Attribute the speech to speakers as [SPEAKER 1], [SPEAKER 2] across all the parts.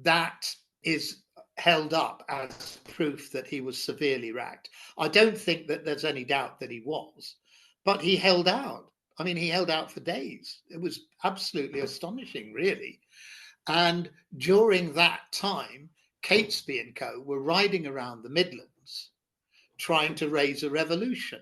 [SPEAKER 1] that is held up as proof that he was severely racked. I don't think that there's any doubt that he was, but he held out. I mean, he held out for days. It was absolutely astonishing, really. And during that time, Catesby and co. were riding around the Midlands trying to raise a revolution.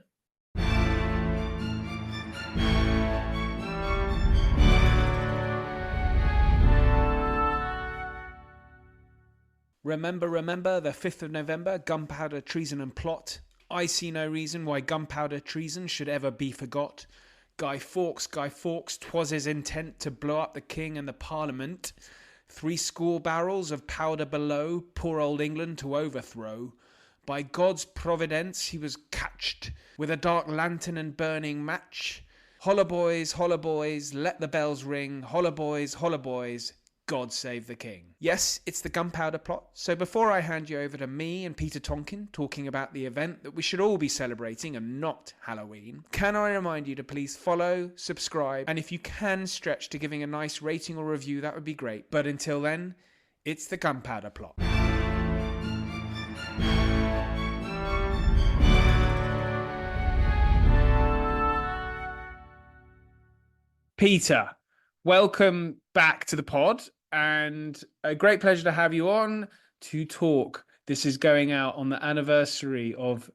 [SPEAKER 2] Remember, the 5th of November, Gunpowder, Treason and Plot. I see no reason why gunpowder treason should ever be forgot. Guy Fawkes, twas his intent to blow up the king and the parliament. 70 barrels of powder below, poor old England to overthrow. By God's providence he was catched, with a dark lantern and burning match. Holler boys, let the bells ring. Holler boys, God save the king. Yes, it's the Gunpowder Plot. So before I hand you over to me and Peter Tonkin talking about the event that we should all be celebrating and not Halloween, can I remind you to please follow, subscribe, and if you can stretch to giving a nice rating or review, that would be great. But until then, it's the Gunpowder Plot. Peter, welcome back to the pod, and a great pleasure to have you on to talk. This is going out on the anniversary of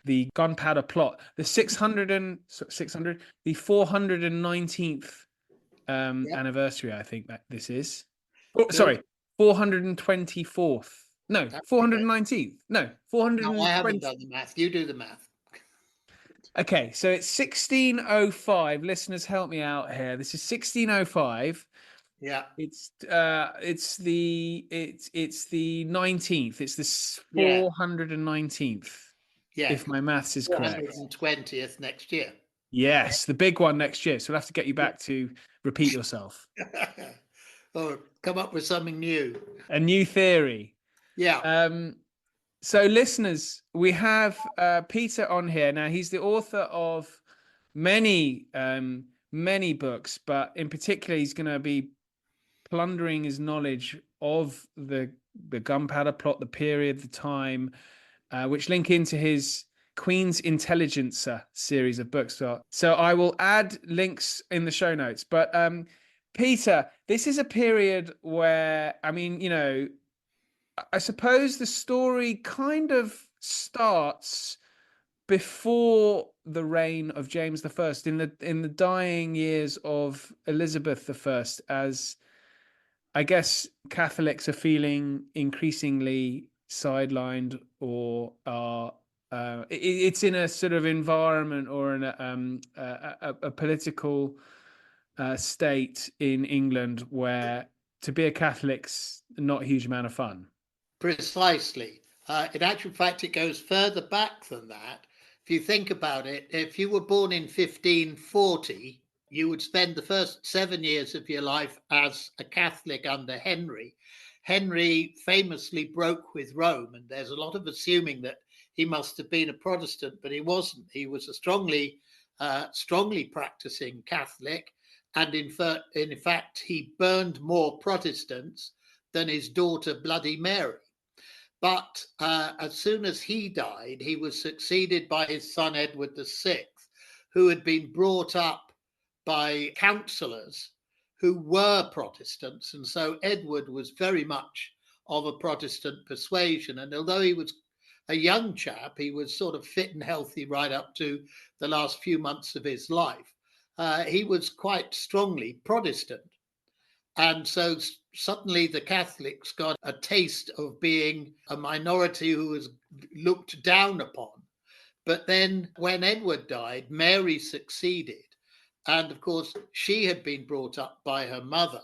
[SPEAKER 2] the Gunpowder Plot, the 419th anniversary, I think that this is. Oh, sorry, 424th. No, 419th. No, 420.
[SPEAKER 1] No, I haven't done the math. You do the math.
[SPEAKER 2] Okay, so it's 1605. Listeners, help me out here. This is 1605.
[SPEAKER 1] Yeah.
[SPEAKER 2] It's the 19th. It's the 419th.
[SPEAKER 1] Yeah.
[SPEAKER 2] If my maths is correct.
[SPEAKER 1] 420th next year.
[SPEAKER 2] Yes, the big one next year. So we'll have to get you back to repeat yourself.
[SPEAKER 1] Or come up with something new.
[SPEAKER 2] A new theory.
[SPEAKER 1] Yeah.
[SPEAKER 2] So listeners, we have Peter on here. Now, he's the author of many books, but in particular, he's going to be plundering his knowledge of the Gunpowder Plot, the period, the time, which link into his Queen's Intelligencer series of books. So I will add links in the show notes. But Peter, this is a period where, I mean, you know, I suppose the story kind of starts before the reign of James I, in the dying years of Elizabeth I, as I guess Catholics are feeling increasingly sidelined, or are it's in a sort of environment or in a political state in England where to be a Catholic's not a huge amount of fun.
[SPEAKER 1] Precisely. In actual fact, it goes further back than that. If you think about it, if you were born in 1540, you would spend the first 7 years of your life as a Catholic under Henry. Henry famously broke with Rome, and there's a lot of assuming that he must have been a Protestant, but he wasn't. He was a strongly practicing Catholic, and in fact, he burned more Protestants than his daughter Bloody Mary. But as soon as he died, he was succeeded by his son Edward VI, who had been brought up by councillors who were Protestants. And so Edward was very much of a Protestant persuasion. And although he was a young chap, he was sort of fit and healthy right up to the last few months of his life. He was quite strongly Protestant. And so suddenly the Catholics got a taste of being a minority who was looked down upon. But then when Edward died, Mary succeeded. And of course, she had been brought up by her mother,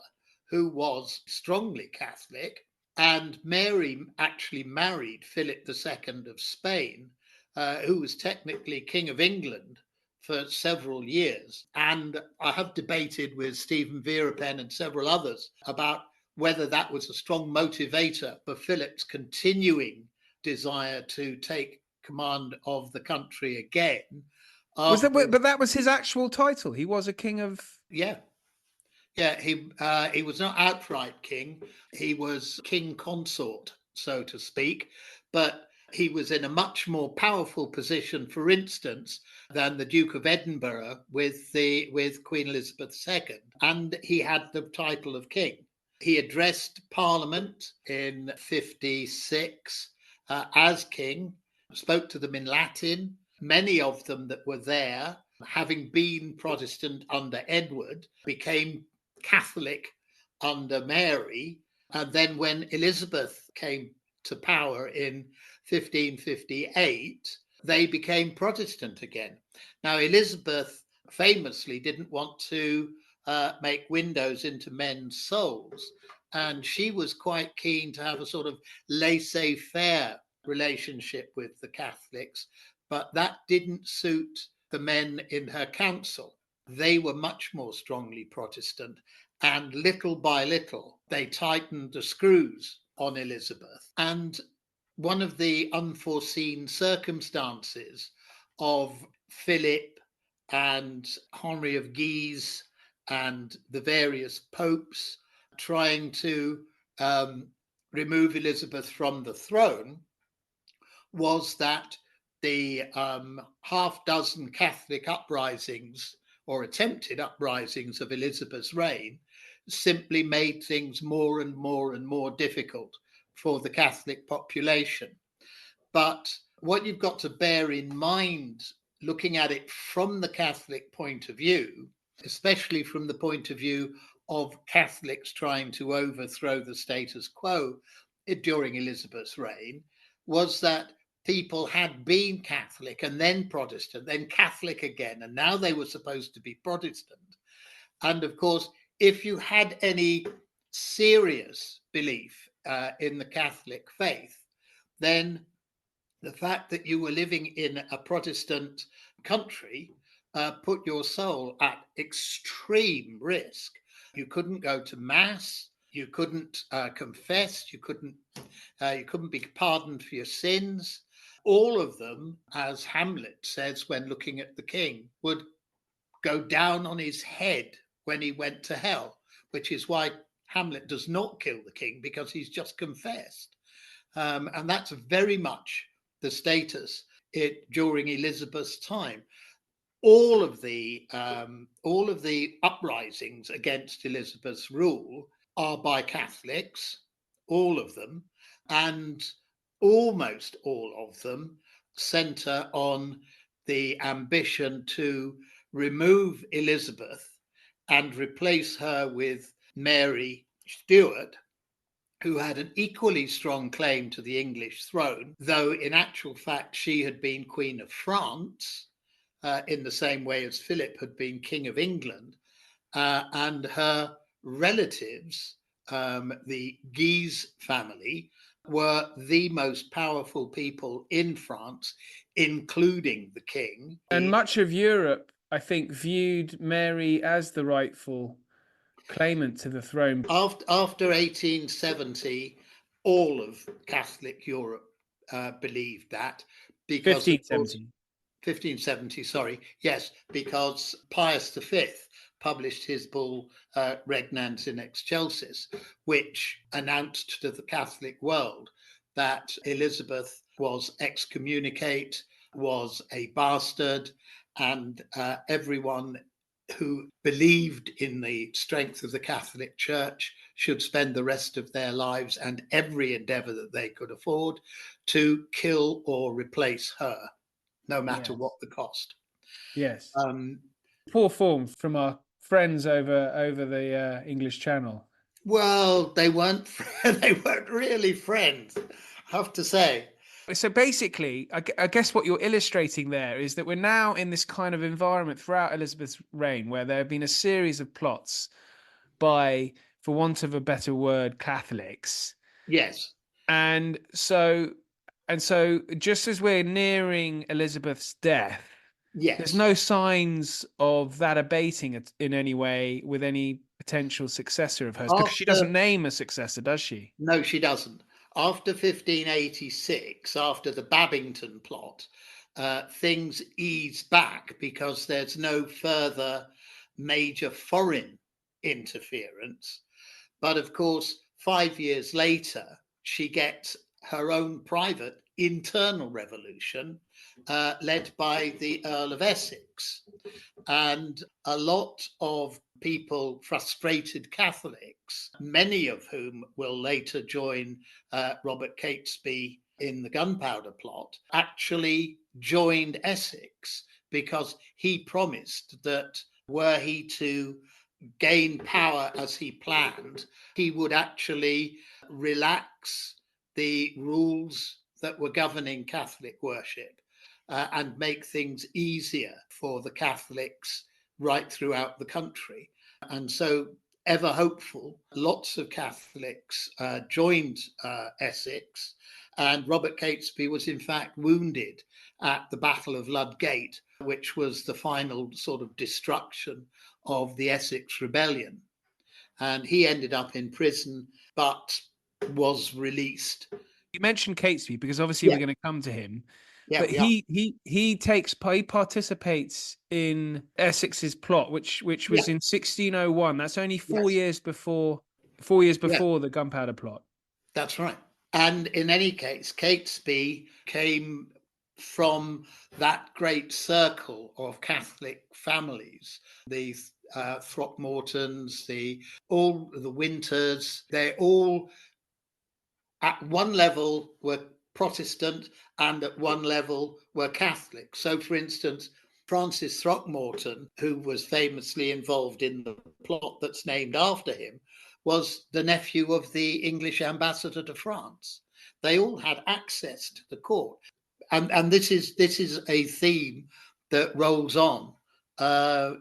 [SPEAKER 1] who was strongly Catholic. And Mary actually married Philip II of Spain, who was technically King of England for several years. And I have debated with Stephen Verapen and several others about whether that was a strong motivator for Philip's continuing desire to take command of the country again.
[SPEAKER 2] But that was his actual title. He was a king of...
[SPEAKER 1] Yeah. Yeah, he was not outright king. He was king consort, so to speak, but he was in a much more powerful position, for instance, than the Duke of Edinburgh with Queen Elizabeth II, and he had the title of king. He addressed Parliament in 56 as king, spoke to them in Latin. Many of them that were there, having been Protestant under Edward, became Catholic under Mary. And then when Elizabeth came to power in 1558, they became Protestant again. Now, Elizabeth famously didn't want to make windows into men's souls. And she was quite keen to have a sort of laissez faire relationship with the Catholics, but that didn't suit the men in her council. They were much more strongly Protestant, and little by little, they tightened the screws on Elizabeth. And one of the unforeseen circumstances of Philip and Henry of Guise and the various popes trying to remove Elizabeth from the throne was that the half dozen Catholic uprisings or attempted uprisings of Elizabeth's reign simply made things more and more and more difficult for the Catholic population. But what you've got to bear in mind, looking at it from the Catholic point of view, especially from the point of view of Catholics trying to overthrow the status quo during Elizabeth's reign, was that people had been Catholic and then Protestant, then Catholic again, and now they were supposed to be Protestant. And of course, if you had any serious belief in the Catholic faith, then the fact that you were living in a Protestant country put your soul at extreme risk. You couldn't go to mass, you couldn't confess, you couldn't be pardoned for your sins. All of them, as Hamlet says when looking at the king, would go down on his head when he went to hell, which is why Hamlet does not kill the king, because he's just confessed. And that's very much the status during Elizabeth's time. All of the uprisings against Elizabeth's rule are by Catholics, all of them, and almost all of them center on the ambition to remove Elizabeth and replace her with Mary Stuart, who had an equally strong claim to the English throne, though in actual fact she had been Queen of France in the same way as Philip had been King of England, and her relatives, the Guise family, were the most powerful people in France, including the king.
[SPEAKER 2] And much of Europe, I think, viewed Mary as the rightful claimant to the throne.
[SPEAKER 1] After 1870, all of Catholic Europe believed that, because of course
[SPEAKER 2] 1570.
[SPEAKER 1] 1570, sorry, yes, because Pius V published his bull Regnans in Excelsis, which announced to the Catholic world that Elizabeth was excommunicate, was a bastard, and everyone who believed in the strength of the Catholic Church should spend the rest of their lives and every endeavor that they could afford to kill or replace her, no matter what the cost.
[SPEAKER 2] Yes. Poor form from our friends over the English Channel.
[SPEAKER 1] Well, they weren't really friends, I have to say.
[SPEAKER 2] So basically, I guess what you're illustrating there is that we're now in this kind of environment throughout Elizabeth's reign where there have been a series of plots by, for want of a better word, Catholics.
[SPEAKER 1] Yes.
[SPEAKER 2] And so just as we're nearing Elizabeth's death, there's
[SPEAKER 1] Yes.
[SPEAKER 2] no signs of that abating in any way with any potential successor of hers, because she doesn't name a successor, does she?
[SPEAKER 1] No, she doesn't. After 1586, after the Babington plot, things ease back because there's no further major foreign interference. But of course, 5 years later, she gets her own private internal revolution led by the Earl of Essex. And a lot of people, frustrated Catholics, many of whom will later join Robert Catesby in the Gunpowder Plot, actually joined Essex because he promised that were he to gain power as he planned, he would actually relax the rules that were governing Catholic worship and make things easier for the Catholics right throughout the country. And so, ever hopeful, lots of Catholics joined Essex, and Robert Catesby was in fact wounded at the Battle of Ludgate, which was the final sort of destruction of the Essex Rebellion. And he ended up in prison, but was released.
[SPEAKER 2] You mentioned Catesby because obviously
[SPEAKER 1] Yeah.
[SPEAKER 2] we're going to come to him.
[SPEAKER 1] Yeah,
[SPEAKER 2] But he participates in Essex's plot, which was in 1601. That's only 4 years before the Gunpowder Plot.
[SPEAKER 1] That's right. And in any case, Catesby came from that great circle of Catholic families, the Throckmortons, all the Winters. They all, at one level, were Protestant and at one level were Catholic. So, for instance, Francis Throckmorton, who was famously involved in the plot that's named after him, was the nephew of the English ambassador to France. They all had access to the court. And this is a theme that rolls on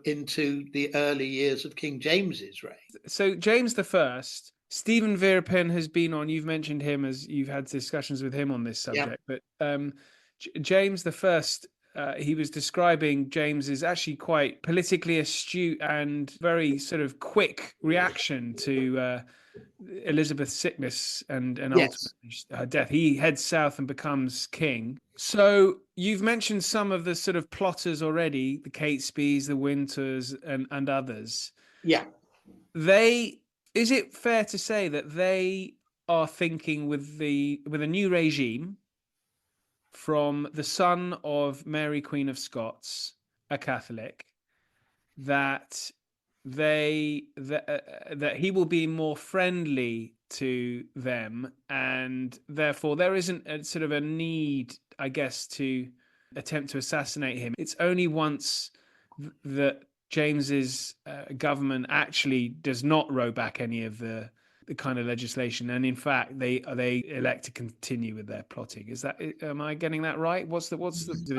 [SPEAKER 1] into the early years of King James's reign.
[SPEAKER 2] So James the First, Stephen Veerpen has been on. You've mentioned him as you've had discussions with him on this subject. But James the First, he was describing James's actually quite politically astute and very sort of quick reaction to Elizabeth's sickness and ultimately her death. He heads south and becomes king. So you've mentioned some of the sort of plotters already, the Catesbys, the Winters, and others.
[SPEAKER 1] Yeah.
[SPEAKER 2] Is it fair to say that they are thinking with a new regime from the son of Mary Queen of Scots, a Catholic, that that he will be more friendly to them, and therefore there isn't a sort of a need, I guess, to attempt to assassinate him. It's only once that James's government actually does not row back any of the kind of legislation, and in fact they elect to continue with their plotting. Am I getting that right? What's the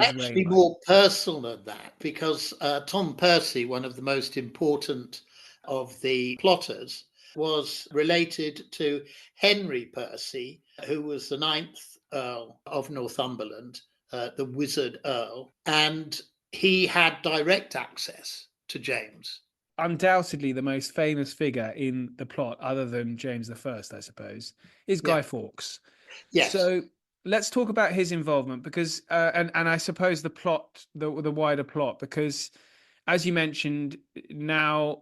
[SPEAKER 1] Actually more personal than that, because Tom Percy, one of the most important of the plotters, was related to Henry Percy, who was the 9th Earl of Northumberland, the Wizard Earl, and he had direct access to James.
[SPEAKER 2] Undoubtedly the most famous figure in the plot, other than James the First, I suppose, is Guy Fawkes.
[SPEAKER 1] Yes.
[SPEAKER 2] So let's talk about his involvement, because and I suppose the plot, the wider plot, because as you mentioned, now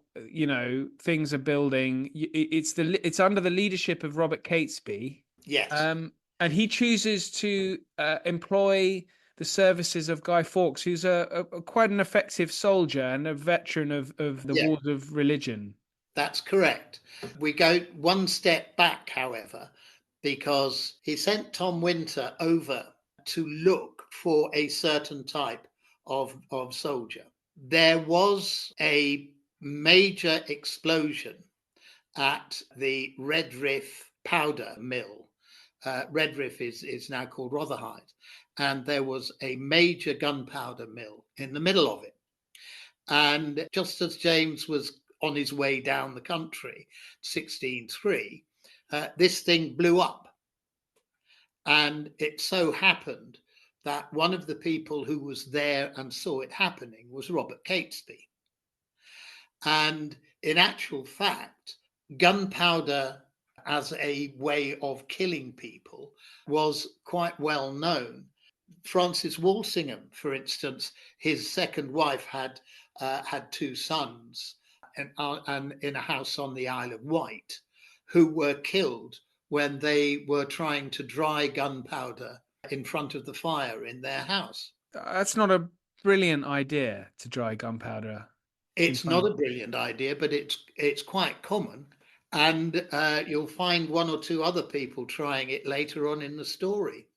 [SPEAKER 2] things are building. It's under the leadership of Robert Catesby.
[SPEAKER 1] Yes.
[SPEAKER 2] And he chooses to employ the services of Guy Fawkes, who's a quite an effective soldier and a veteran of the wars of religion.
[SPEAKER 1] That's correct. We go one step back, however, because he sent Tom Winter over to look for a certain type of soldier. There was a major explosion at the Redriff powder mill. Redriff is now called Rotherhithe. And there was a major gunpowder mill in the middle of it. And just as James was on his way down the country, 1603, this thing blew up. And it so happened that one of the people who was there and saw it happening was Robert Catesby. And in actual fact, gunpowder as a way of killing people was quite well known. Francis Walsingham, for instance, his second wife had 2 sons, and in a house on the Isle of Wight, who were killed when they were trying to dry gunpowder in front of the fire in their house.
[SPEAKER 2] That's not a brilliant idea to dry gunpowder in
[SPEAKER 1] It's
[SPEAKER 2] front
[SPEAKER 1] not
[SPEAKER 2] of.
[SPEAKER 1] a brilliant idea, but it's quite common, and you'll find one or two other people trying it later on in the story.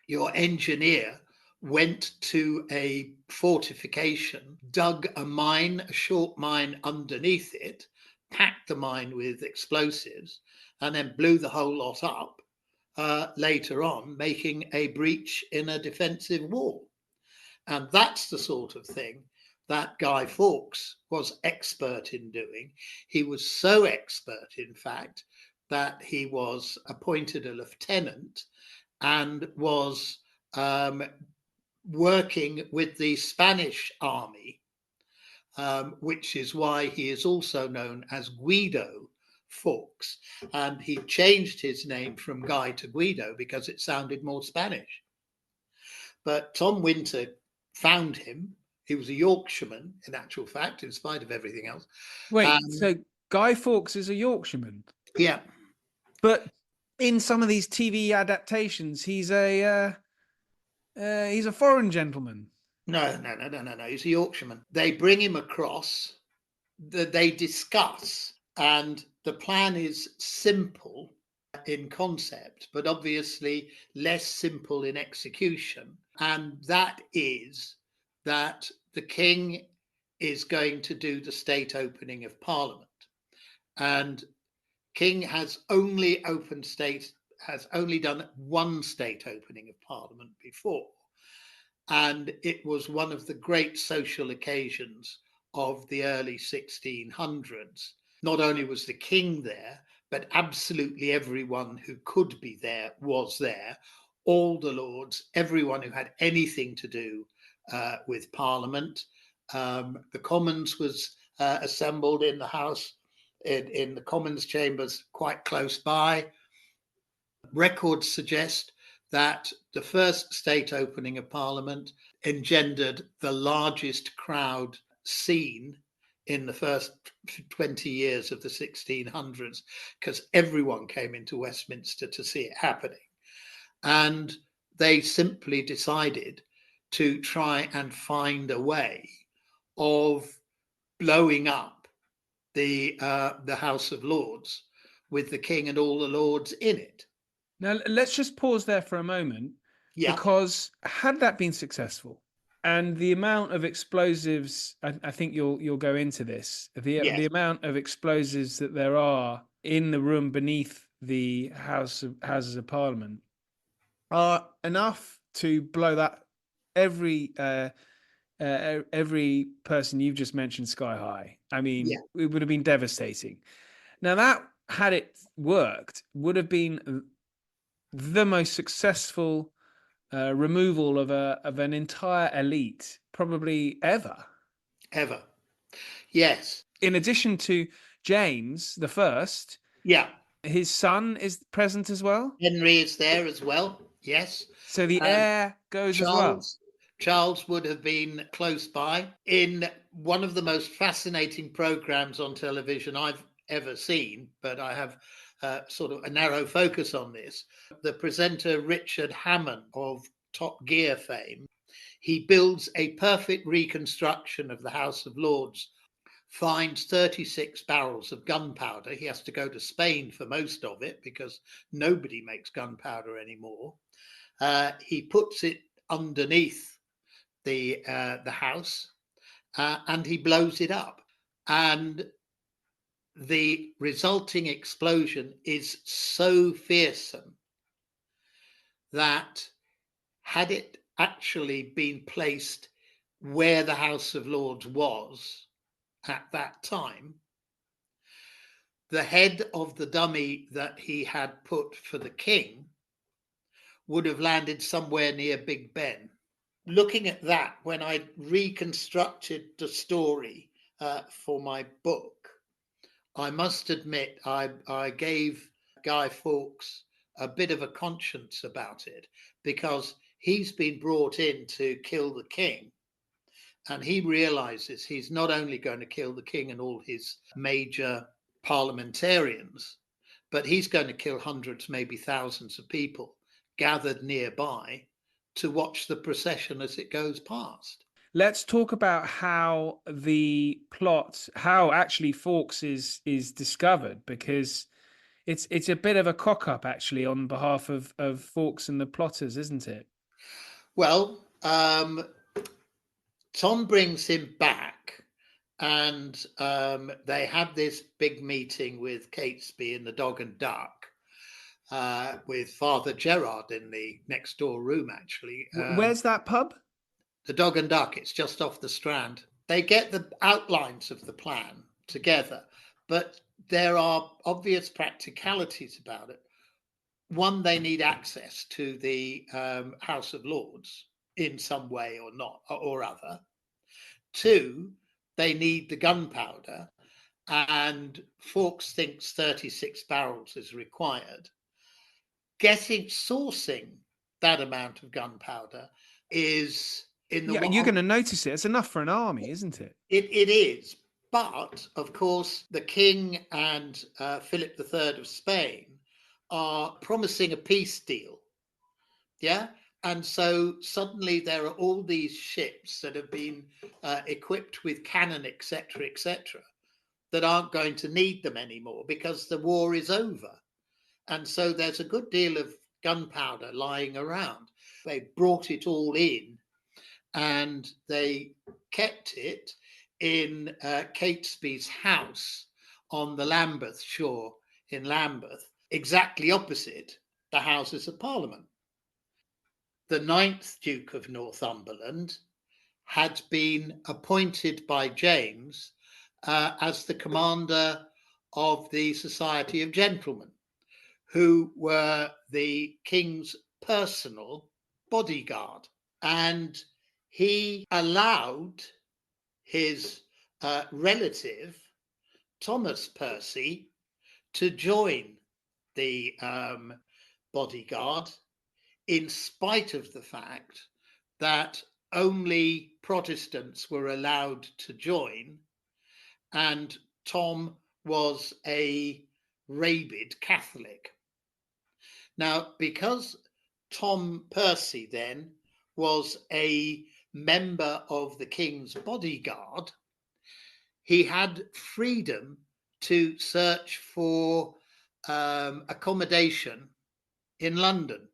[SPEAKER 1] Your engineer went to a fortification, dug a mine, a short mine underneath it, packed the mine with explosives, and then blew the whole lot up later on, making a breach in a defensive wall. And that's the sort of thing that Guy Fawkes was expert in doing. He was so expert, in fact, that he was appointed a lieutenant and was working with the Spanish army, which is why he is also known as Guido Fawkes. And he changed his name from Guy to Guido because it sounded more Spanish. But Tom Winter found him. He was a Yorkshireman, in actual fact, in spite of everything else.
[SPEAKER 2] Wait, so Guy Fawkes is a Yorkshireman?
[SPEAKER 1] Yeah.
[SPEAKER 2] But in some of these TV adaptations, he's a foreign gentleman.
[SPEAKER 1] No. He's a Yorkshireman. They bring him across, they discuss, and the plan is simple in concept, but obviously less simple in execution. And that is that the king is going to do the state opening of Parliament. And King has only done one state opening of Parliament before. And it was one of the great social occasions of the early 1600s. Not only was the king there, but absolutely everyone who could be there was there. All the lords, everyone who had anything to do with Parliament. The Commons was assembled in the House, in the Commons chambers quite close by. Records suggest that the first state opening of Parliament engendered the largest crowd seen in the first 20 years of the 1600s, because everyone came into Westminster to see it happening. And they simply decided to try and find a way of blowing up the House of Lords with the king and all the lords in it.
[SPEAKER 2] Now, let's just pause there for a moment,
[SPEAKER 1] Yeah.
[SPEAKER 2] because had that been successful, and the amount of explosives, I think you'll go into this, the amount of explosives that there are in the room beneath the Houses of Parliament are enough to blow that every person you've just mentioned sky high. I mean, it would have been devastating. Now, that, had it worked, would have been the most successful removal of an entire elite probably ever.
[SPEAKER 1] Yes.
[SPEAKER 2] In addition to James the First, his son is present as well.
[SPEAKER 1] Henry is there as well. Yes.
[SPEAKER 2] So the heir goes as well.
[SPEAKER 1] Charles would have been close by. In one of the most fascinating programs on television I've ever seen, but I have sort of a narrow focus on this, the presenter Richard Hammond of Top Gear fame, he builds a perfect reconstruction of the House of Lords, finds 36 barrels of gunpowder. He has to go to Spain for most of it because nobody makes gunpowder anymore. He puts it underneath the house and he blows it up. And the resulting explosion is so fearsome that, had it actually been placed where the House of Lords was at that time, the head of the dummy that he had put for the king would have landed somewhere near Big Ben. Looking at that, when I reconstructed the story for my book, I must admit I gave Guy Fawkes a bit of a conscience about it, because he's been brought in to kill the king, And he realizes he's not only going to kill the king and all his major parliamentarians, but he's going to kill hundreds, maybe thousands of people gathered nearby to watch the procession as it goes past.
[SPEAKER 2] Let's talk about how the plot, how actually Fawkes is discovered, because it's a bit of a cock up actually on behalf of Fawkes and the plotters, isn't it?
[SPEAKER 1] Well, Tom brings him back, and they have this big meeting with Catesby in the Dog and Duck, with Father Gerard in the next door room, actually.
[SPEAKER 2] Where's that pub?
[SPEAKER 1] The Dog and Duck, it's just off the Strand. They get the outlines of the plan together, but there are obvious practicalities about it. One, they need access to the House of Lords in some way or not or other. Two, they need the gunpowder, and Fawkes thinks 36 barrels is required. Sourcing that amount of gunpowder is in the
[SPEAKER 2] You're going to notice it. It's enough for an army, isn't it?
[SPEAKER 1] It is, but of course, the king and Philip III of Spain are promising a peace deal. Yeah. And so suddenly there are all these ships that have been equipped with cannon, etc., that aren't going to need them anymore because the war is over. And so there's a good deal of gunpowder lying around. They brought it all in and they kept it in Catesby's house on the Lambeth shore in Lambeth, exactly opposite the Houses of Parliament. The 9th Duke of Northumberland had been appointed by James as the commander of the Society of Gentlemen, who were the king's personal bodyguard. And he allowed his relative, Thomas Percy, to join the bodyguard, in spite of the fact that only Protestants were allowed to join, and Tom was a rabid Catholic. Now, because Tom Percy then was a member of the king's bodyguard, he had freedom to search for accommodation in London.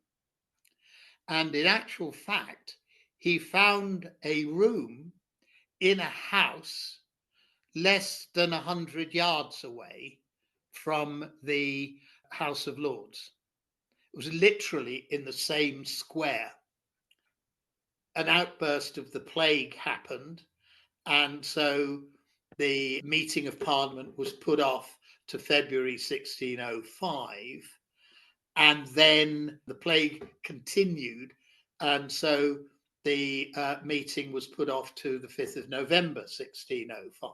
[SPEAKER 1] And in actual fact, he found a room in a house less than 100 yards away from the House of Lords. It was literally in the same square. An outburst of the plague happened, and so the meeting of Parliament was put off to February 1605, and then the plague continued, and so the meeting was put off to the 5th of November 1605.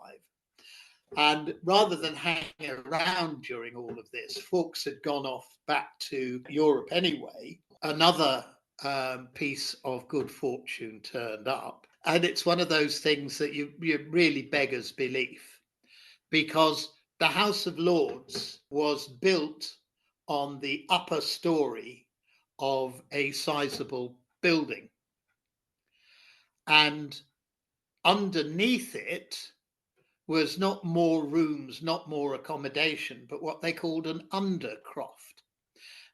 [SPEAKER 1] And rather than hanging around during all of this, Fawkes had gone off back to Europe anyway. Another piece of good fortune turned up. And it's one of those things that you really beggars belief, because the House of Lords was built on the upper story of a sizable building. And underneath it was not more rooms, not more accommodation, but what they called an undercroft.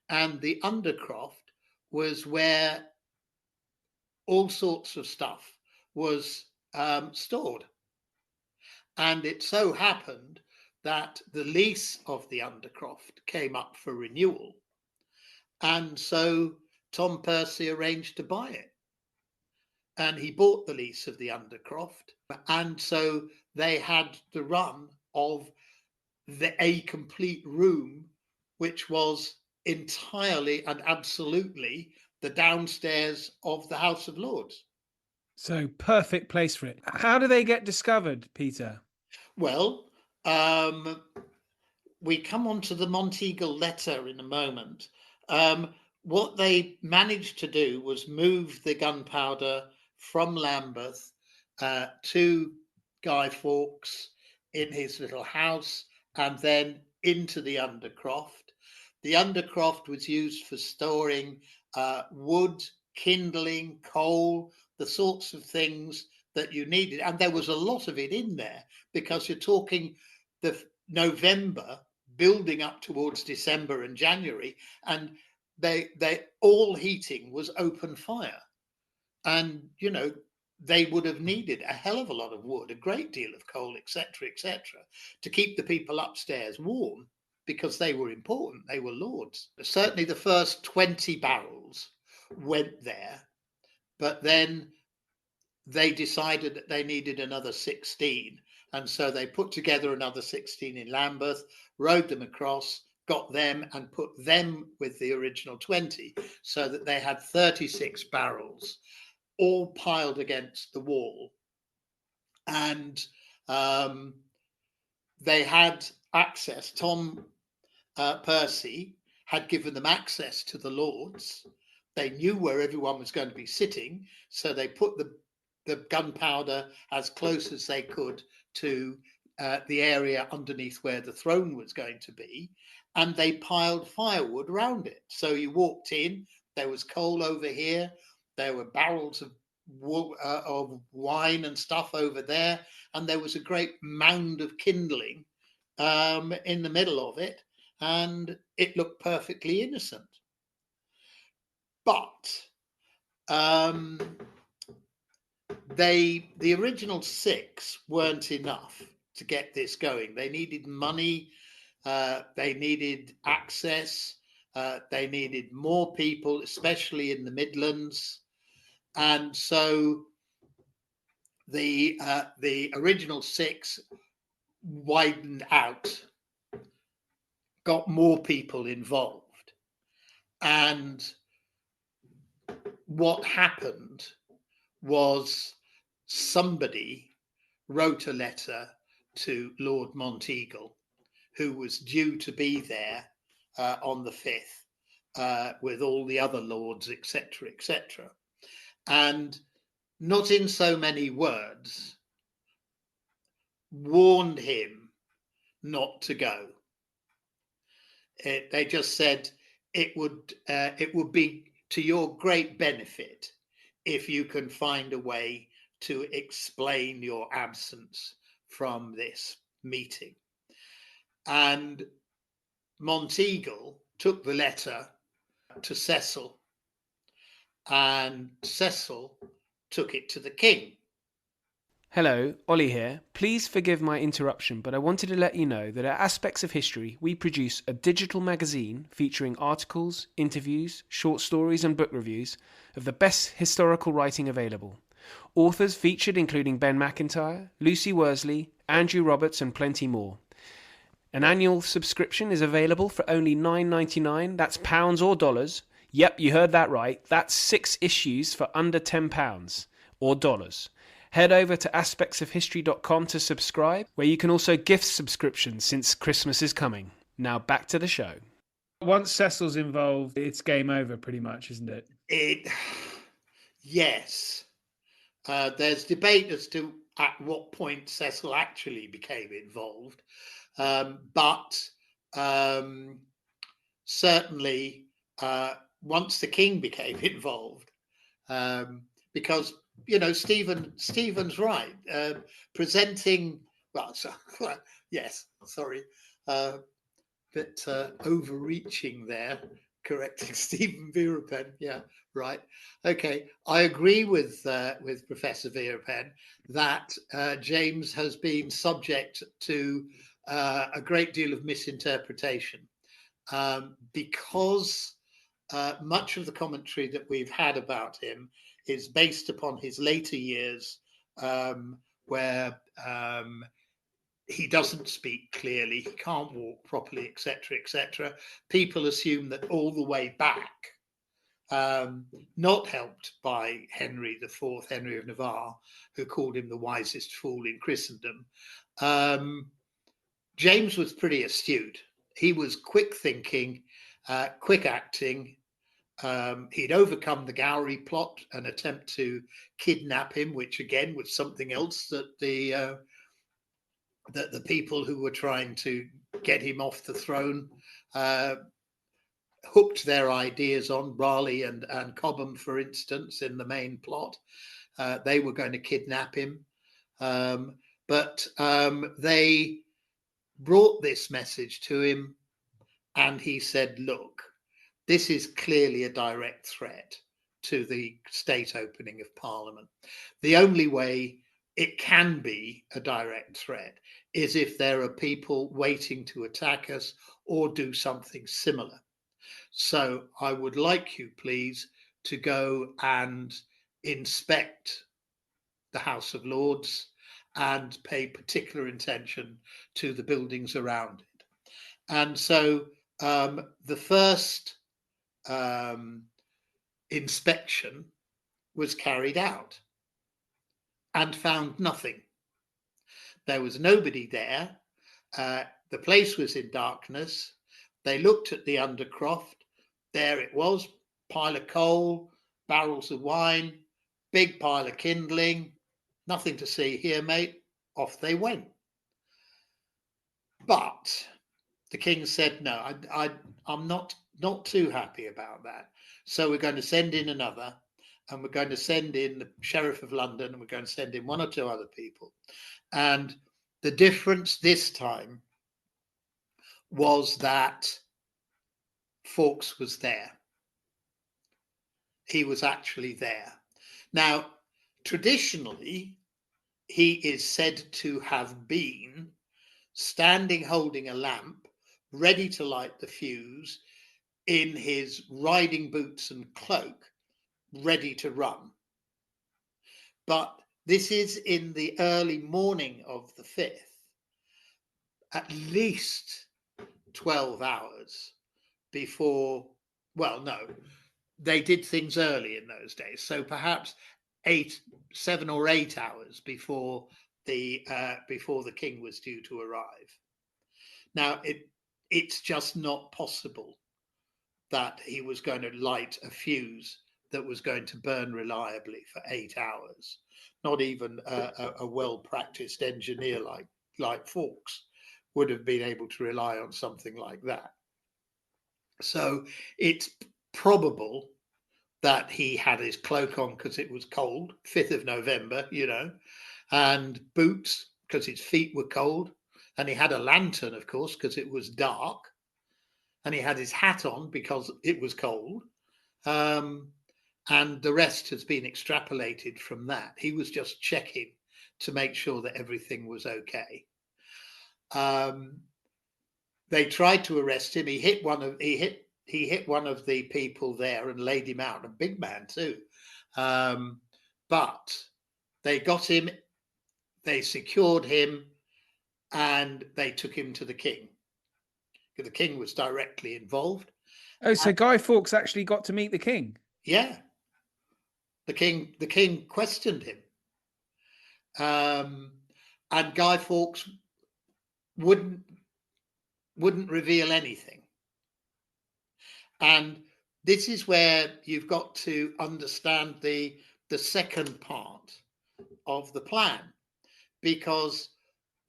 [SPEAKER 1] And the undercroft was where all sorts of stuff was stored. And it so happened that the lease of the undercroft came up for renewal. And so Tom Percy arranged to buy it. And he bought the lease of the undercroft. And so they had the run of a complete room, which was entirely and absolutely the downstairs of the House of Lords.
[SPEAKER 2] So perfect place for it. How do they get discovered, Peter?
[SPEAKER 1] Well, we come on to the Monteagle letter in a moment. What they managed to do was move the gunpowder from Lambeth to Guy Fawkes in his little house, and then into the undercroft. The undercroft was used for storing wood, kindling, coal, the sorts of things that you needed. And there was a lot of it in there, because you're talking the November building up towards December and January, and they all heating was open fire. And they would have needed a hell of a lot of wood, a great deal of coal, etc., to keep the people upstairs warm, because they were important. They were lords. Certainly the first 20 barrels went there, but then they decided that they needed another 16. And so they put together another 16 in Lambeth, rowed them across, got them and put them with the original 20, so that they had 36 barrels, all piled against the wall. And they had access. Tom Percy had given them access to the Lords. They knew where everyone was going to be sitting, so they put the gunpowder as close as they could to the area underneath where the throne was going to be, and they piled firewood around it. So you walked in, there was coal over here, there were barrels of wine and stuff over there, and there was a great mound of kindling in the middle of it, and it looked perfectly innocent. But the original 6 weren't enough to get this going. They needed money, they needed access, they needed more people, especially in the Midlands. And so the original 6 widened out, got more people involved. And what happened was somebody wrote a letter to Lord Monteagle, who was due to be there on the 5th with all the other lords, etc., and not in so many words, warned him not to go. They just said it would be to your great benefit if you can find a way to explain your absence from this meeting. And Monteagle took the letter to Cecil, and Cecil took it to the king.
[SPEAKER 2] Hello, Ollie here. Please forgive my interruption, but I wanted to let you know that at Aspects of History, we produce a digital magazine featuring articles, interviews, short stories and book reviews of the best historical writing available. Authors featured including Ben Macintyre, Lucy Worsley, Andrew Roberts and plenty more. An annual subscription is available for only $9.99, that's pounds or dollars. Yep, you heard that right. That's 6 issues for under £10 or dollars. Head over to aspectsofhistory.com to subscribe, where you can also gift subscriptions since Christmas is coming. Now back to the show. Once Cecil's involved, it's game over pretty much, isn't it?
[SPEAKER 1] Yes. There's debate as to at what point Cecil actually became involved. But certainly once the king became involved, because Stephen's right. Presenting, yes, sorry, bit overreaching there, correcting Stephen Verapen. Yeah, right. Okay, I agree with Professor Verapen that James has been subject to a great deal of misinterpretation, because much of the commentary that we've had about him is based upon his later years, where he doesn't speak clearly, he can't walk properly, etc. People assume that all the way back, not helped by Henry IV, Henry of Navarre, who called him the wisest fool in Christendom, James was pretty astute. He was quick thinking, quick acting, He'd overcome the Gowrie plot, an attempt to kidnap him, which again was something else that the people who were trying to get him off the throne hooked their ideas on. Raleigh and Cobham, for instance, in the main plot, they were going to kidnap him, but they brought this message to him, and he said, "Look, this is clearly a direct threat to the state opening of Parliament. The only way it can be a direct threat is if there are people waiting to attack us or do something similar. So I would like you, please, to go and inspect the House of Lords and pay particular attention to the buildings around it." And so the first inspection was carried out and found nothing. There was nobody there. The place was in darkness. They looked at the undercroft. There it was, pile of coal, barrels of wine, big pile of kindling. Nothing to see here, mate. Off they went. But the king said, "No, I'm not too happy about that. So we're going to send in another, and we're going to send in the Sheriff of London, and we're going to send in one or two other people." And the difference this time was that Fawkes was there. He was actually there. Now, traditionally, he is said to have been standing holding a lamp, ready to light the fuse, in his riding boots and cloak, ready to run. But this is in the early morning of the 5th, at least 12 hours before, well, no, they did things early in those days. So perhaps 7 or 8 hours before the king was due to arrive. Now, it's just not possible that he was going to light a fuse that was going to burn reliably for 8 hours. Not even a well-practiced engineer like Fawkes would have been able to rely on something like that. So it's probable that he had his cloak on because it was cold, 5th of November, and boots because his feet were cold. And he had a lantern, of course, because it was dark. And he had his hat on because it was cold. And the rest has been extrapolated from that. He was just checking to make sure that everything was okay. They tried to arrest him. He hit one of the people there and laid him out, a big man too. But they got him, they secured him, and they took him to the king. The king was directly involved.
[SPEAKER 2] Oh, so Guy Fawkes actually got to meet the king?
[SPEAKER 1] Yeah. The king questioned him. And Guy Fawkes wouldn't reveal anything. And this is where you've got to understand the second part of the plan, because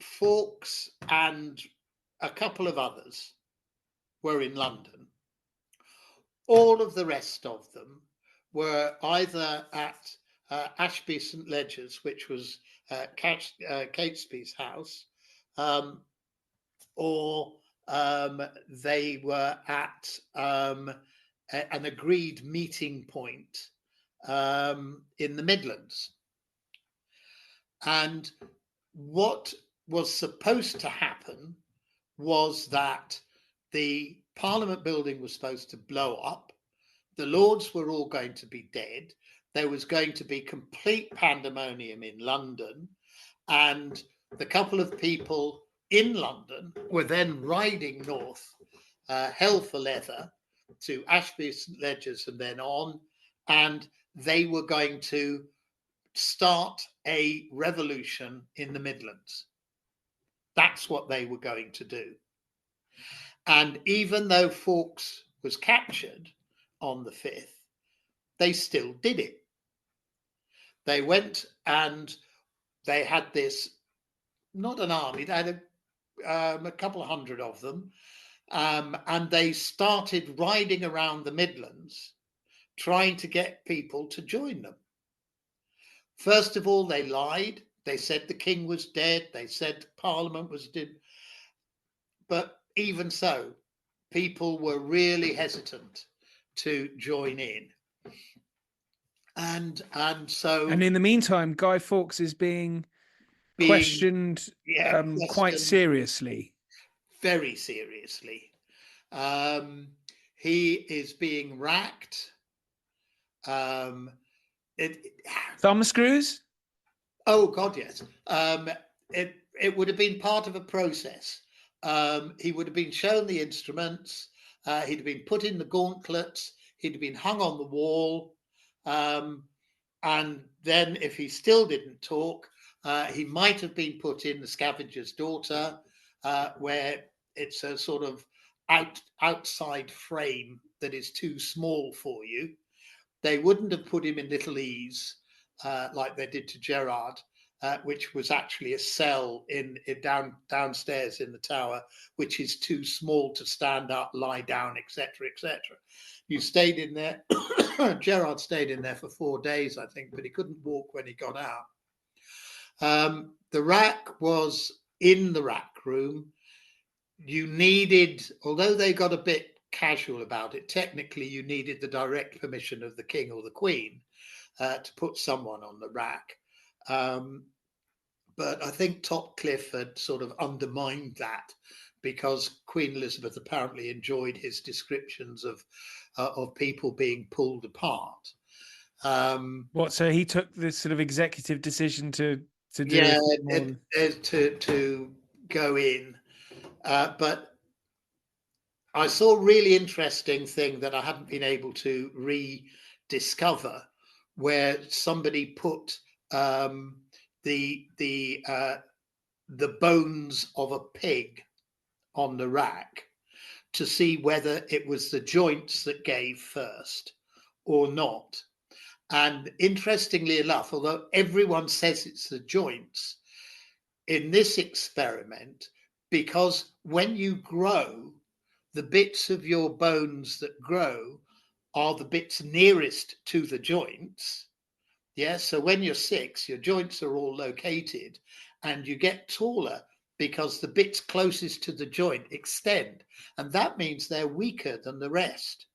[SPEAKER 1] Fawkes and a couple of others were in London. All of the rest of them were either at Ashby St Ledgers, which was Catesby's house, or they were at an agreed meeting point in the Midlands. And what was supposed to happen was that the Parliament building was supposed to blow up. The Lords were all going to be dead. There was going to be complete pandemonium in London. And the couple of people in London were then riding north, hell for leather, to Ashby St Ledgers and then on. And they were going to start a revolution in the Midlands. That's what they were going to do. And even though Fawkes was captured on the 5th, they still did it. They went and they had this, not an army, they had a couple of hundred of them, and they started riding around the Midlands trying to get people to join them. First of all, they lied. They said the king was dead. They said Parliament was dead. But even so, people were really hesitant to join in. And so,
[SPEAKER 2] and in the meantime, Guy Fawkes is being questioned quite seriously.
[SPEAKER 1] Very seriously. He is being racked.
[SPEAKER 2] Thumbscrews?
[SPEAKER 1] Oh God, yes. It would have been part of a process. He would have been shown the instruments. He'd have been put in the gauntlets. He'd have been hung on the wall. And then, if he still didn't talk, he might have been put in the scavenger's daughter, where it's a sort of outside frame that is too small for you. They wouldn't have put him in Little Ease like they did to Gerard, which was actually a cell downstairs in the tower, which is too small to stand up, lie down, etc., etc. You stayed in there. Gerard stayed in there for 4 days, I think, but he couldn't walk when he got out. The rack was in the rack room. You needed, although they got a bit casual about it, technically you needed the direct permission of the king or the queen to put someone on the rack. But I think Topcliffe had sort of undermined that, because Queen Elizabeth apparently enjoyed his descriptions of people being pulled apart.
[SPEAKER 2] So he took this sort of executive decision to do
[SPEAKER 1] to go in, but I saw a really interesting thing that I hadn't been able to rediscover, where somebody put the bones of a pig on the rack to see whether it was the joints that gave first or not. And interestingly enough, although everyone says it's the joints, in this experiment, because when you grow, the bits of your bones that grow are the bits nearest to the joints. Yeah, so when you're 6, your joints are all located, and you get taller because the bits closest to the joint extend, and that means they're weaker than the rest.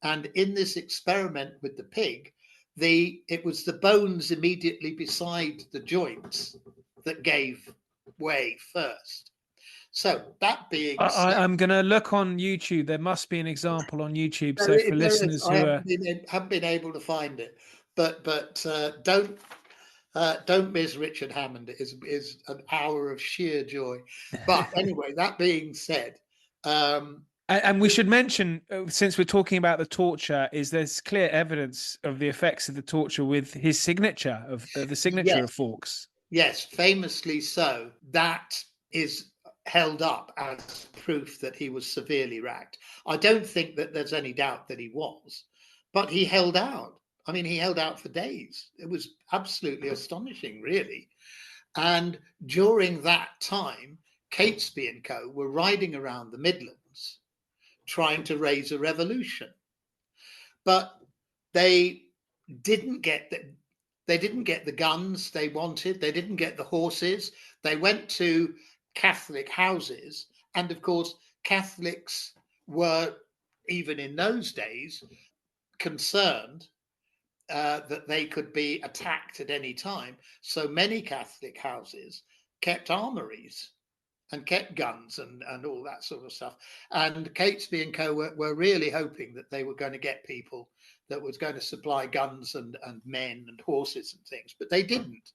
[SPEAKER 1] And in this experiment with the pig, it was the bones immediately beside the joints that gave way first. So that being said,
[SPEAKER 2] I'm going to look on YouTube. There must be an example on YouTube. So for listeners who
[SPEAKER 1] haven't been able to find it, but don't miss Richard Hammond. It is an hour of sheer joy. But anyway, that being said,
[SPEAKER 2] and we should mention, since we're talking about the torture, is there's clear evidence of the effects of the torture with his signature of the signature of Fawkes.
[SPEAKER 1] Yes, famously so. That is held up as proof that he was severely racked. I don't think that there's any doubt that he was, but he held out. I mean, he held out for days. It was absolutely astonishing, really. And during that time, Catesby and co. were riding around the Midlands trying to raise a revolution. But they didn't get the guns they wanted. They didn't get the horses. They went to Catholic houses. And of course, Catholics were, even in those days, concerned that they could be attacked at any time. So many Catholic houses kept armories and kept guns and all that sort of stuff. And Catesby and co. were really hoping that they were going to get people that was going to supply guns and men and horses and things, but they didn't.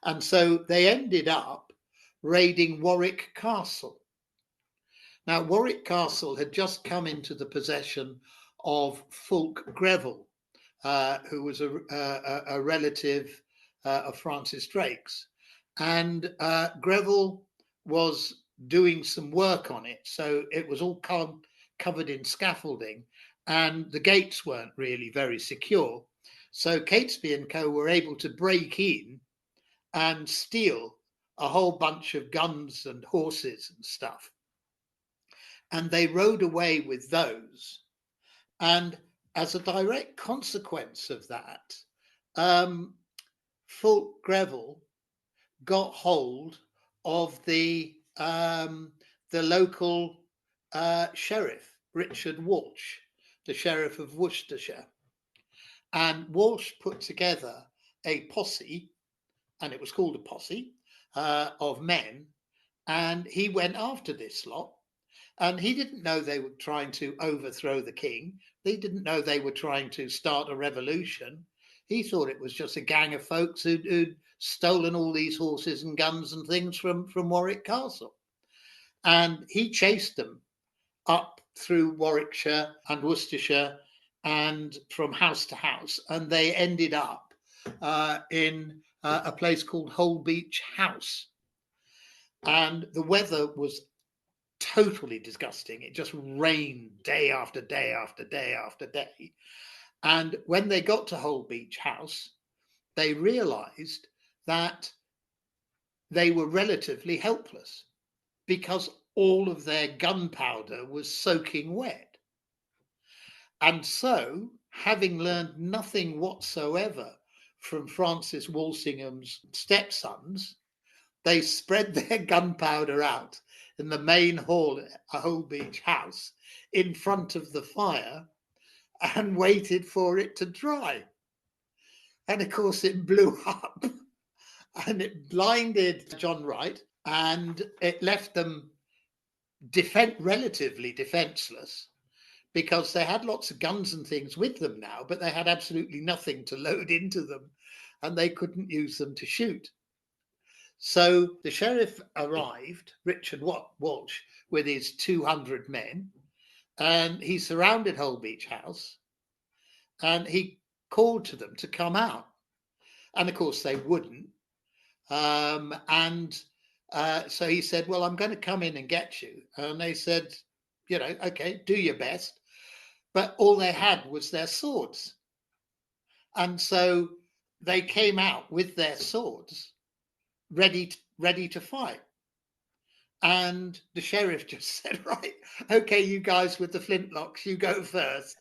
[SPEAKER 1] And so they ended up raiding Warwick Castle. Now, Warwick Castle had just come into the possession of Fulk Greville, who was a relative of Francis Drake's. And Greville was doing some work on it. So it was all covered in scaffolding. and the gates weren't really very secure. So Catesby and Co. were able to break in and steal a whole bunch of guns and horses and stuff. And they rode away with those. And as a direct consequence of that, Fulk Greville got hold of the local sheriff, Richard Walsh, the sheriff of Worcestershire. And Walsh put together a posse, and it was called a posse, of men, and he went after this lot. And he didn't know they were trying to overthrow the king. He didn't know they were trying to start a revolution. He thought it was just a gang of folks who'd stolen all these horses and guns and things from Warwick Castle. And he chased them up through Warwickshire and Worcestershire and from house to house. And they ended up in a place called Holbeach House. And the weather was totally disgusting. It just rained day after day after day after day. And when they got to Holbeach House, they realized that they were relatively helpless because all of their gunpowder was soaking wet. And so, having learned nothing whatsoever from Francis Walsingham's stepsons, they spread their gunpowder out in the main hall at Holbeach House in front of the fire and waited for it to dry. And of course, it blew up and it blinded John Wright and it left them relatively defenseless because they had lots of guns and things with them now, but they had absolutely nothing to load into them and they couldn't use them to shoot. So the sheriff arrived, Richard Walsh, with his 200 men, and he surrounded Holbeach House and he called to them to come out. And of course, they wouldn't. So he said, well, I'm going to come in and get you. And they said, okay, do your best. But all they had was their swords. And so they came out with their swords ready to fight. And the sheriff just said, right, okay, you guys with the flintlocks, you go first.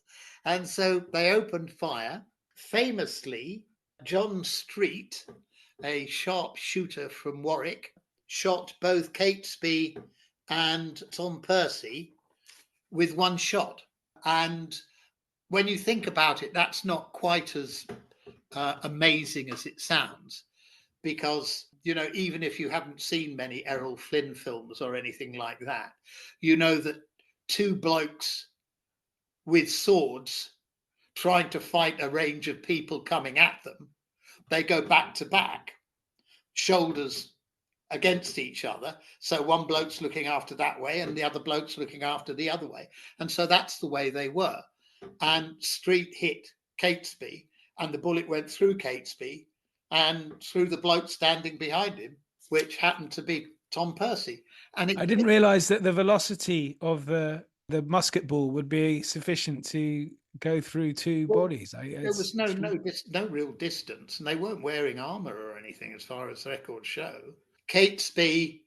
[SPEAKER 1] And so they opened fire. Famously, John Street, a sharpshooter from Warwick, shot both Catesby and Tom Percy with one shot. And when you think about it, that's not quite as amazing as it sounds, because even if you haven't seen many Errol Flynn films or anything like that, you know that two blokes with swords trying to fight a range of people coming at them, they go back to back, shoulders against each other. So one bloke's looking after that way and the other bloke's looking after the other way. And so that's the way they were. And Street hit Catesby and the bullet went through Catesby and through the bloke standing behind him, which happened to be Tom Percy. And
[SPEAKER 2] I didn't realize that the velocity of the musket ball would be sufficient to go through two bodies.
[SPEAKER 1] There was no real distance, and they weren't wearing armor or anything, as far as records show. Catesby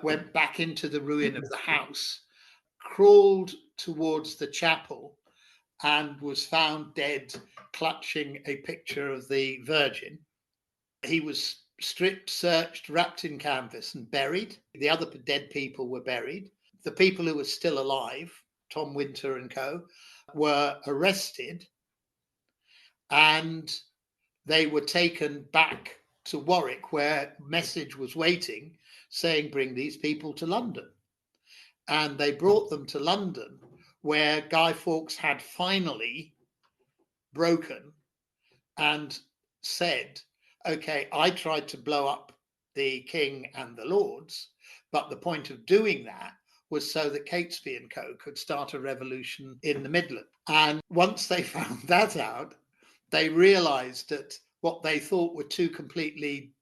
[SPEAKER 1] went back into the ruin of the house, crawled towards the chapel, and was found dead, clutching a picture of the Virgin. He was stripped, searched, wrapped in canvas and buried. The other dead people were buried. The people who were still alive, Tom Winter and co., were arrested and they were taken back to Warwick, where a message was waiting saying, bring these people to London. And they brought them to London, where Guy Fawkes had finally broken and said, okay, I tried to blow up the king and the lords, but the point of doing that was so that Catesby and co. could start a revolution in the Midlands. And once they found that out, they realized that what they thought were two completely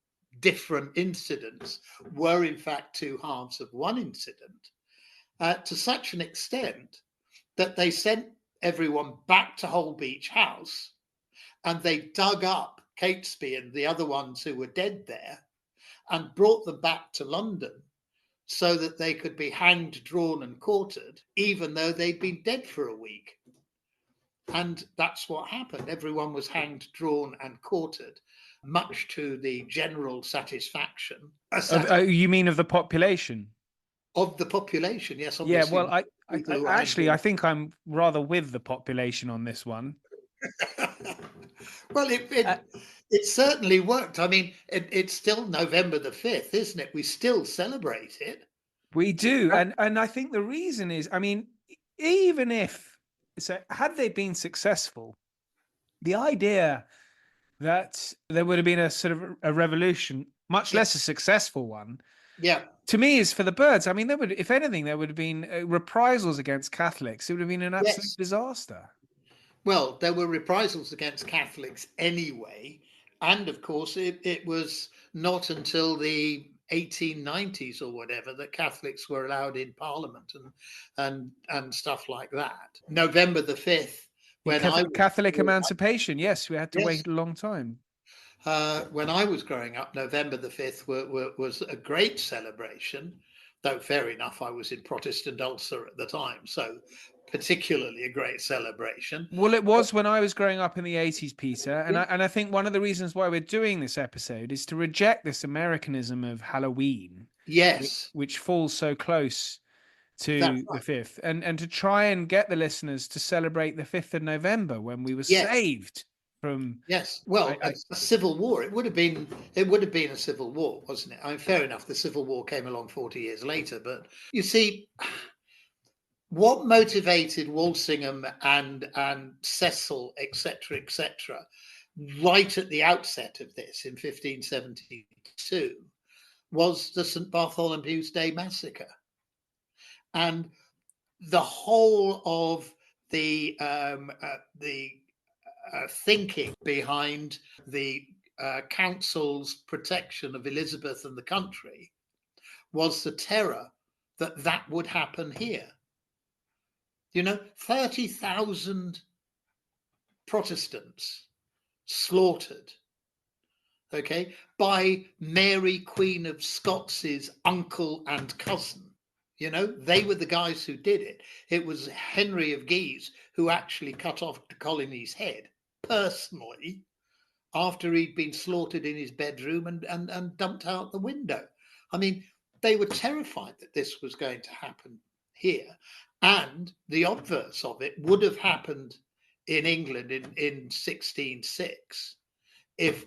[SPEAKER 1] different incidents were in fact two halves of one incident, to such an extent that they sent everyone back to Holbeach House, and they dug up Catesby and the other ones who were dead there and brought them back to London so that they could be hanged, drawn, and quartered, even though they'd been dead for a week. And that's what happened. Everyone was hanged, drawn, and quartered, much to the general satisfaction
[SPEAKER 2] You mean of the population?
[SPEAKER 1] of the population. Yes,
[SPEAKER 2] Yeah,
[SPEAKER 1] obviously.
[SPEAKER 2] well, I think I'm rather with the population on this one.
[SPEAKER 1] Well, it certainly worked. I mean, it's still November the 5th, isn't it? We still celebrate it.
[SPEAKER 2] We do, and I think the reason is, I mean, even if so, had they been successful, the idea that there would have been a sort of a revolution, much less a successful one,
[SPEAKER 1] Yeah.
[SPEAKER 2] to me is for the birds. I mean, there would, if anything, there would have been reprisals against Catholics. It would have been an absolute
[SPEAKER 1] Yes.
[SPEAKER 2] disaster.
[SPEAKER 1] Well, there were reprisals against Catholics anyway. And of course, it was not until the 1890s or whatever that Catholics were allowed in Parliament and stuff like that. November the 5th, when I was
[SPEAKER 2] Catholic
[SPEAKER 1] growing up,
[SPEAKER 2] emancipation, yes, we had to
[SPEAKER 1] yes,
[SPEAKER 2] wait a long time.
[SPEAKER 1] when I was growing up, November the 5th was a great celebration. Though fair enough, I was in Protestant Ulster at the time, so particularly a great celebration.
[SPEAKER 2] Well, it was when I was growing up in the 80s, Peter. And I think one of the reasons why we're doing this episode is to reject this Americanism of Halloween,
[SPEAKER 1] Yes,
[SPEAKER 2] which falls so close
[SPEAKER 1] that's
[SPEAKER 2] to the
[SPEAKER 1] right.
[SPEAKER 2] 5th, and to try and get the listeners to celebrate the 5th of November when we were
[SPEAKER 1] Yes,
[SPEAKER 2] saved from.
[SPEAKER 1] yes. Well,
[SPEAKER 2] I,
[SPEAKER 1] a civil war. It would have been. It would have been a civil war, wasn't it? I mean, fair enough. The Civil War came along 40 years later, but you see, what motivated Walsingham and Cecil, etc., right at the outset of this in 1572, was the St. Bartholomew's Day massacre, and the whole of the thinking behind the council's protection of Elizabeth and the country was the terror that that would happen here. 30,000 Protestants slaughtered, okay, by Mary, Queen of Scots' uncle and cousin. They were the guys who did it. It was Henry of Guise who actually cut off de Coligny's head personally after he'd been slaughtered in his bedroom and dumped out the window. I mean, they were terrified that this was going to happen here. And the obverse of it would have happened in England in 1606. If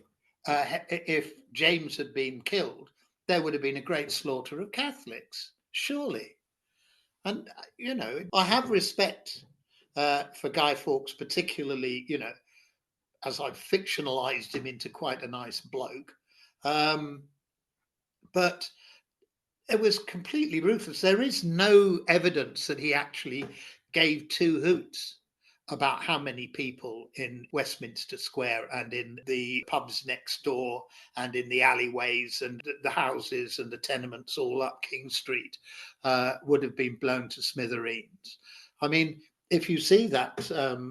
[SPEAKER 1] James had been killed, there would have been a great slaughter of Catholics, surely. And, I have respect for Guy Fawkes, particularly, as I've fictionalized him into quite a nice bloke. But it was completely ruthless. There is no evidence that he actually gave two hoots about how many people in Westminster Square and in the pubs next door and in the alleyways and the houses and the tenements all up King Street would have been blown to smithereens. I mean, if you see that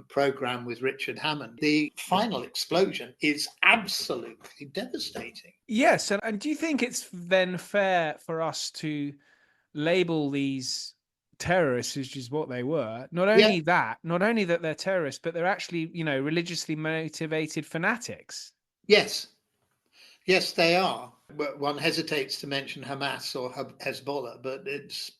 [SPEAKER 1] program with Richard Hammond, the final explosion is absolutely devastating.
[SPEAKER 2] Yes, and do you think it's then fair for us to label these terrorists, which is what they were, not only that they're terrorists, but they're actually, religiously motivated fanatics?
[SPEAKER 1] Yes, they are. But one hesitates to mention Hamas or Hezbollah, but it's,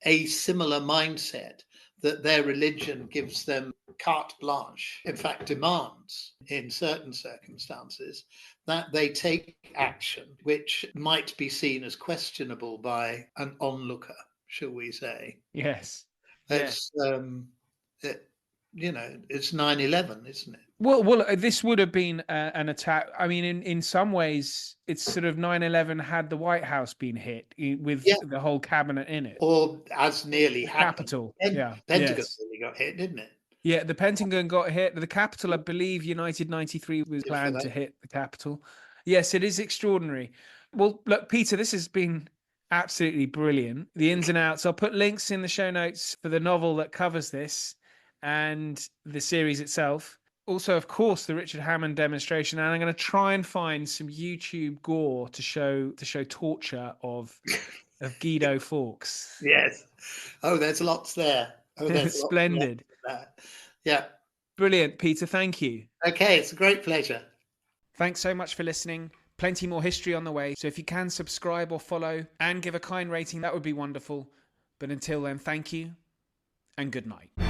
[SPEAKER 1] a similar mindset that their religion gives them carte blanche, in fact, demands in certain circumstances that they take action which might be seen as questionable by an onlooker, shall we say.
[SPEAKER 2] Yes.
[SPEAKER 1] It's, it's 9/11, isn't it?
[SPEAKER 2] Well, this would have been an attack. I mean, in some ways, it's sort of 9/11 had the White House been hit with the whole cabinet in it.
[SPEAKER 1] Or as nearly
[SPEAKER 2] the
[SPEAKER 1] happened.
[SPEAKER 2] Capitol.
[SPEAKER 1] Pentagon nearly got hit, didn't it?
[SPEAKER 2] Yeah, the Pentagon got hit. The Capitol, I believe, United 93 was planned to hit the Capitol. Yes, it is extraordinary. Well, look, Peter, this has been absolutely brilliant. The ins and outs. I'll put links in the show notes for the novel that covers this. and the series itself. Also, of course, the Richard Hammond demonstration, and I'm going to try and find some YouTube gore to show torture of Guido Fawkes.
[SPEAKER 1] Yes. Oh, there's lots there. Oh, there's lots
[SPEAKER 2] Splendid.
[SPEAKER 1] there. Yeah.
[SPEAKER 2] Brilliant, Peter. Thank you.
[SPEAKER 1] Okay, it's a great pleasure.
[SPEAKER 2] Thanks so much for listening. Plenty more history on the way. So if you can subscribe or follow and give a kind rating, that would be wonderful. But until then, thank you and good night.